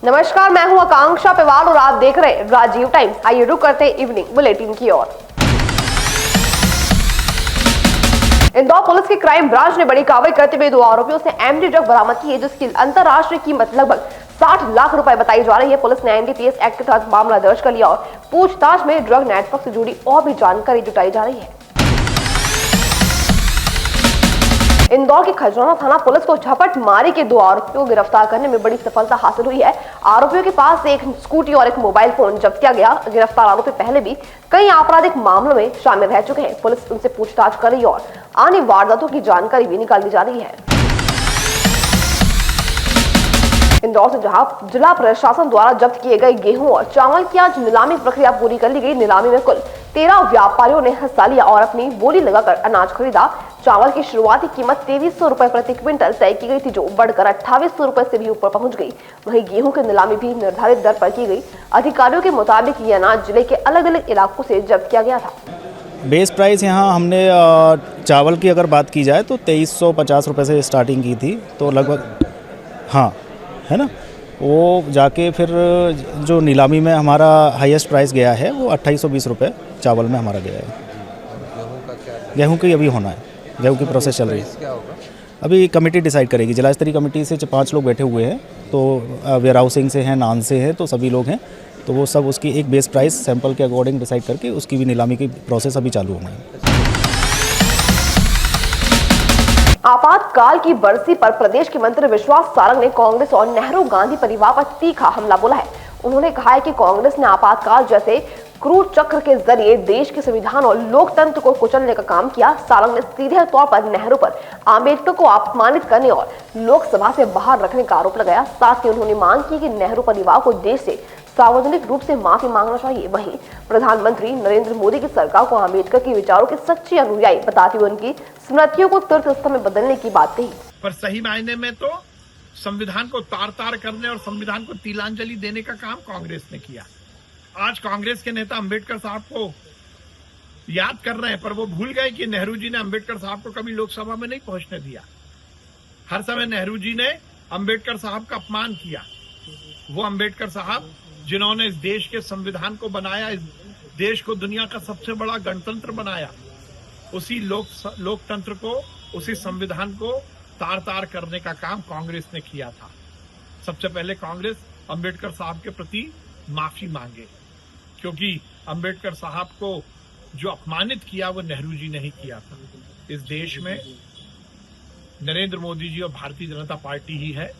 नमस्कार, मैं हूं आकांक्षा पेवाल और आप देख रहे हैं राजीव टाइम्स। आइए रुक करते हैं इवनिंग बुलेटिन की ओर। इंदौर पुलिस की क्राइम ब्रांच ने बड़ी कार्रवाई करते हुए 2 आरोपियों से एमडी ड्रग बरामद की है, जिसकी अंतर्राष्ट्रीय कीमत लगभग 60 लाख रुपए बताई जा रही है। पुलिस ने एनडीपीएस एक्ट के तहत मामला दर्ज कर लिया और पूछताछ में ड्रग नेटवर्क से जुड़ी और भी जानकारी जुटाई जा रही है। इंदौर की खजराना थाना पुलिस को झपट मारी के 2 आरोपियों को गिरफ्तार करने में बड़ी सफलता हासिल हुई है। आरोपियों के पास से एक स्कूटी और एक मोबाइल फोन जब्त किया गया। गिरफ्तार आरोपी पहले भी कई आपराधिक मामलों में शामिल रह चुके हैं। पुलिस उनसे पूछताछ कर रही है और आने वारदातों की जानकारी भी निकाली जा रही है। इंदौर से जहां जिला प्रशासन द्वारा जब्त किए गए गेहूं और चावल की आज नीलामी प्रक्रिया पूरी कर ली गई। नीलामी में कुल 13 व्यापारियों ने हिस्सा लिया और अपनी बोली लगाकर अनाज खरीदा। चावल की शुरुआती कीमत 2300 रुपए प्रति क्विंटल तय की गई थी, जो बढ़कर 2800 रुपए से भी ऊपर पहुंच गई। वहीं गेहूं की नीलामी भी निर्धारित दर पर की गई। अधिकारियों के मुताबिक ये अनाज जिले के अलग अलग इलाकों से जब्त किया गया था। बेस प्राइस यहाँ हमने चावल की अगर बात की जाए तो 2350 रुपये से स्टार्टिंग की थी, तो लगभग हाँ है ना, वो जाके फिर जो नीलामी में हमारा हाईएस्ट प्राइस गया है वो 2820 रुपये चावल में हमारा गया है। गेहूँ की अभी होना है, गेहूँ की प्रोसेस चल रही है। अभी कमेटी डिसाइड करेगी, जिला स्तरीय कमेटी से 5 लोग बैठे हुए हैं, तो वेयर हाउसिंग से हैं, नान से हैं, तो सभी लोग हैं, तो वो सब उसकी एक बेस प्राइस सैंपल के अकॉर्डिंग डिसाइड करके उसकी भी नीलामी की प्रोसेस अभी चालू होना है। आपातकाल की बरसी पर प्रदेश के मंत्री विश्वास सारंग ने कांग्रेस और नेहरू गांधी परिवार पर तीखा हमला बोला है। उन्होंने कहा है कि कांग्रेस ने आपातकाल जैसे क्रूर चक्र के जरिए देश के संविधान और लोकतंत्र को कुचलने का काम किया। सारंग ने सीधे तौर पर नेहरू पर आंबेडकर को अपमानित करने और लोकसभा से बाहर रखने का आरोप लगाया। साथ ही उन्होंने मांग की कि नेहरू परिवार को देश से सार्वजनिक रूप से माफी मांगना चाहिए। वहीं प्रधानमंत्री नरेंद्र मोदी की सरकार को आंबेडकर के विचारों की सच्ची अनुयायी बताते हुए उनकी स्मृतियों को तीर्थ स्थल में बदलने की बात कही। पर सही मायने में तो संविधान को तार तार करने और संविधान को तिलांजलि देने का काम कांग्रेस ने किया। आज कांग्रेस के नेता अंबेडकर साहब को याद कर रहे हैं, पर वो भूल गए कि नेहरू जी ने अंबेडकर साहब को कभी लोकसभा में नहीं पहुंचने दिया। हर समय नेहरू जी ने अंबेडकर साहब का अपमान किया। वो अंबेडकर साहब जिन्होंने इस देश के संविधान को बनाया, इस देश को दुनिया का सबसे बड़ा गणतंत्र बनाया, उसी लोकतंत्र को, उसी संविधान को तार तार करने का काम कांग्रेस ने किया था। सबसे पहले कांग्रेस अंबेडकर साहब के प्रति माफी मांगे, क्योंकि अंबेडकर साहब को जो अपमानित किया वो नेहरू जी ने ही किया था। इस देश में नरेंद्र मोदी जी और भारतीय जनता पार्टी ही है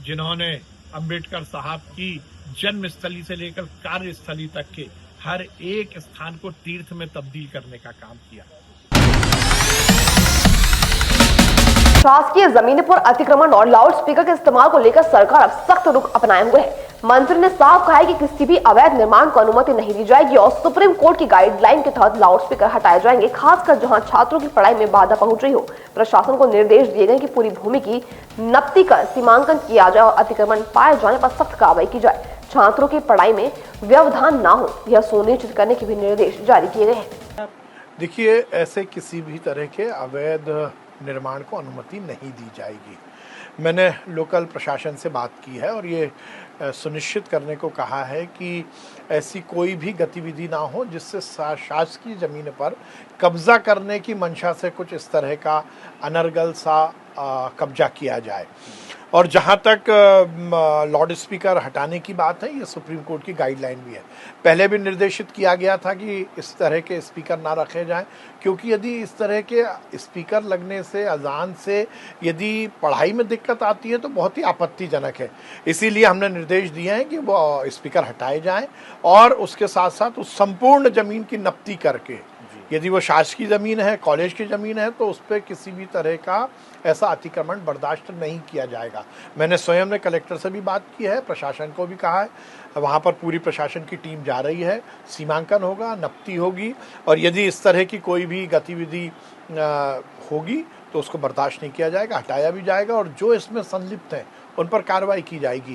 जिन्होंने अंबेडकर साहब की जन्मस्थली से लेकर कार्यस्थली तक के हर एक स्थान को तीर्थ में तब्दील करने का काम किया। शासकीय जमीनों पर अतिक्रमण और लाउड स्पीकर के इस्तेमाल को लेकर सरकार अब सख्त रुख अपनाए हुए है। मंत्री ने साफ कहा है कि किसी भी अवैध निर्माण को अनुमति नहीं दी जाएगी और सुप्रीम कोर्ट की गाइडलाइन के तहत लाउड स्पीकर हटाए जाएंगे, खासकर जहां छात्रों की पढ़ाई में बाधा पहुंच रही हो। प्रशासन को निर्देश दिए गए कि पूरी भूमि की नपती कर सीमांकन किया जाए और अतिक्रमण पाए जाने पर सख्त कार्रवाई की जाए। छात्रों की पढ़ाई में व्यवधान न हो, यह सुनिश्चित करने के भी निर्देश जारी किए गए हैं। देखिए, ऐसे किसी भी तरह के अवैध निर्माण को अनुमति नहीं दी जाएगी। मैंने लोकल प्रशासन से बात की है और ये सुनिश्चित करने को कहा है कि ऐसी कोई भी गतिविधि ना हो जिससे शासकीय ज़मीन पर कब्ज़ा करने की मंशा से कुछ इस तरह का अनर्गल सा कब्जा किया जाए। और जहाँ तक लाउड स्पीकर हटाने की बात है, ये सुप्रीम कोर्ट की गाइडलाइन भी है। पहले भी निर्देशित किया गया था कि इस तरह के स्पीकर ना रखे जाएं, क्योंकि यदि इस तरह के स्पीकर लगने से, अजान से यदि पढ़ाई में दिक्कत आती है तो बहुत ही आपत्तिजनक है। इसीलिए हमने निर्देश दिए हैं कि वो स्पीकर हटाए जाएं और उसके साथ साथ उस संपूर्ण ज़मीन की नपती करके, यदि वो शासकीय ज़मीन है, कॉलेज की ज़मीन है, तो उस पर किसी भी तरह का ऐसा अतिक्रमण बर्दाश्त नहीं किया जाएगा। मैंने स्वयं ने कलेक्टर से भी बात की है, प्रशासन को भी कहा है, वहाँ पर पूरी प्रशासन की टीम जा रही है। सीमांकन होगा, नपती होगी और यदि इस तरह की कोई भी गतिविधि होगी तो उसको बर्दाश्त नहीं किया जाएगा, हटाया भी जाएगा और जो इसमें संलिप्त हैं उन पर कार्रवाई की जाएगी।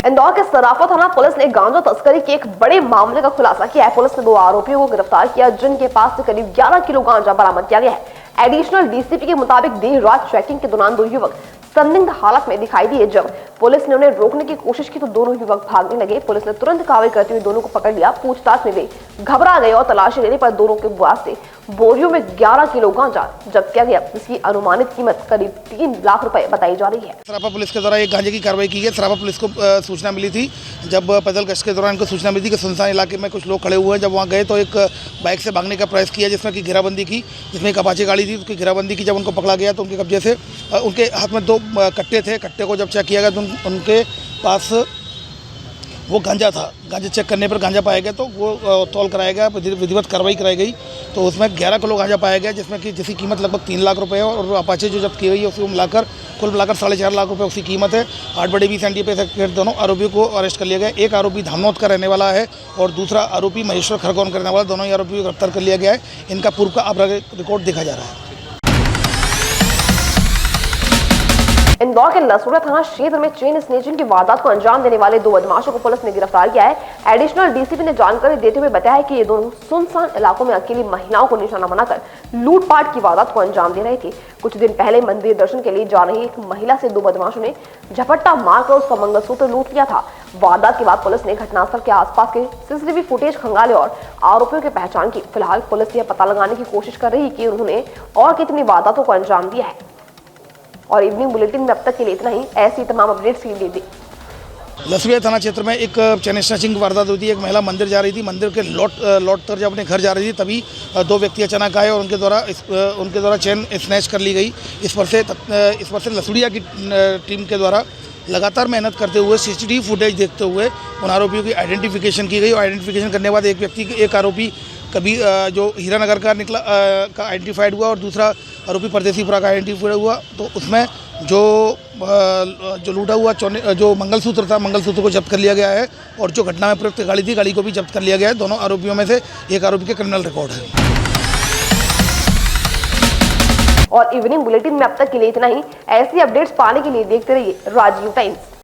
इंदौर के सराफा थाना पुलिस ने गांजा तस्करी के एक बड़े मामले का खुलासा किया है। पुलिस ने 2 आरोपियों को गिरफ्तार किया, जिनके पास से करीब 11 किलो गांजा बरामद किया गया है। एडिशनल डीसीपी के मुताबिक देर रात चेकिंग के दौरान 2 युवक संदिग्ध हालत में दिखाई दिए। जब पुलिस ने उन्हें रोकने की कोशिश की तो दोनों युवक भागने लगे। पुलिस ने तुरंत कार्रवाई करते हुए दोनों को पकड़ लिया। पूछताछ में वे घबरा गए और तलाशी लेने पर दोनों के पास से बोरियों में 11 किलो गांजा जब्त किया गया, जिसकी अनुमानित कीमत करीब 3 लाख रुपए बताई जा रही है। सराफा पुलिस के द्वारा एक गांजे की कार्रवाई की है। सराफा पुलिस को सूचना मिली थी, जब पैदल गश्त के दौरान इनको सूचना मिली थी कि सुनसान इलाके में कुछ लोग खड़े हुए हैं। जब वहाँ गए तो एक बाइक से भागने का प्रयास किया, जिसमें कि घेराबंदी की, जिसमें एक अपाचे गाड़ी थी, उसकी घेराबंदी की। जब उनको पकड़ा गया तो उनके कब्जे से उनके हाथ में 2 कट्टे थे। कट्टे को जब चेक किया गया तो उनके पास वो गांजा था। गांजा चेक करने पर गांजा पाया गया तो वो तौल कराया गया, विधिवत कार्रवाई कराई गई। तो उसमें 11 किलो गांजा पाया गया, जिसमें कि जिसकी कीमत लगभग 3 लाख रुपए है। और अपाचे जो जब्त की गई है उसको मिलाकर कुल मिलाकर 4.5 लाख रुपए उसकी कीमत है। 8 बड़े 20 NDPS के दोनों आरोपियों को अरेस्ट कर लिया गया। एक आरोपी धामनौद का रहने वाला है और दूसरा आरोपी महेश्वर खरगोन का रहने वाला। दोनों ही आरोपियों को गिरफ्तार कर लिया गया है। इनका पूर्व का अपराधिक रिकॉर्ड देखा जा रहा है। इंदौर के लसूड़ा थाना क्षेत्र में चेन स्नेचिंग की वारदात को अंजाम देने वाले 2 बदमाशों को पुलिस ने गिरफ्तार किया है। एडिशनल डीसीपी ने जानकारी देते हुए बताया कि ये दोनों सुनसान इलाकों में अकेली महिलाओं को निशाना बनाकर लूटपाट की वारदात को अंजाम दे रहे थे। कुछ दिन पहले मंदिर दर्शन के लिए जा रही एक महिला से 2 बदमाशों ने झपट्टा मारकर उसका मंगलसूत्र लूट लिया था। वारदात के बाद पुलिस ने घटनास्थल के आसपास के सीसीटीवी फुटेज खंगाले और आरोपियों की पहचान की। फिलहाल पुलिस यह पता लगाने की कोशिश कर रही है कि उन्होंने और कितनी वारदातों को अंजाम दिया है। और इवनिंग बुलेटिन में अब तक के लिए इतना ही। ऐसी तमाम अपडेट्स के लिए लसूड़ा थाना क्षेत्र में एक चेन स्नैचिंग की वारदात हुई थी। एक महिला मंदिर जा रही थी, मंदिर के लौट कर जब अपने घर जा रही थी तभी 2 व्यक्ति अचानक आए और उनके द्वारा चेन स्नैच कर ली गई। इस पर से लसूड़ा की टीम के द्वारा लगातार मेहनत करते हुए सीसीटीवी फुटेज देखते हुए उन आरोपियों की आइडेंटिफिकेशन की गई। और आइडेंटिफिकेशन करने के बाद एक आरोपी कभी जो हीरानगर का निकला का आइडेंटिफाइड हुआ और दूसरा आरोपी परदेसीपुरा का आइडेंटिफाइड हुआ। तो उसमें जो लूटा हुआ जो मंगलसूत्र था, मंगलसूत्र को जब्त कर लिया गया है। और जो घटना में प्रयुक्त गाड़ी थी, गाड़ी को भी जब्त कर लिया गया है। दोनों आरोपियों में से एक आरोपी के क्रिमिनल रिकॉर्ड है। और इवनिंग बुलेटिन में अब तक के लिए इतना ही। ऐसी अपडेट्स पाने के लिए देखते रहिए राजीव टाइम्स।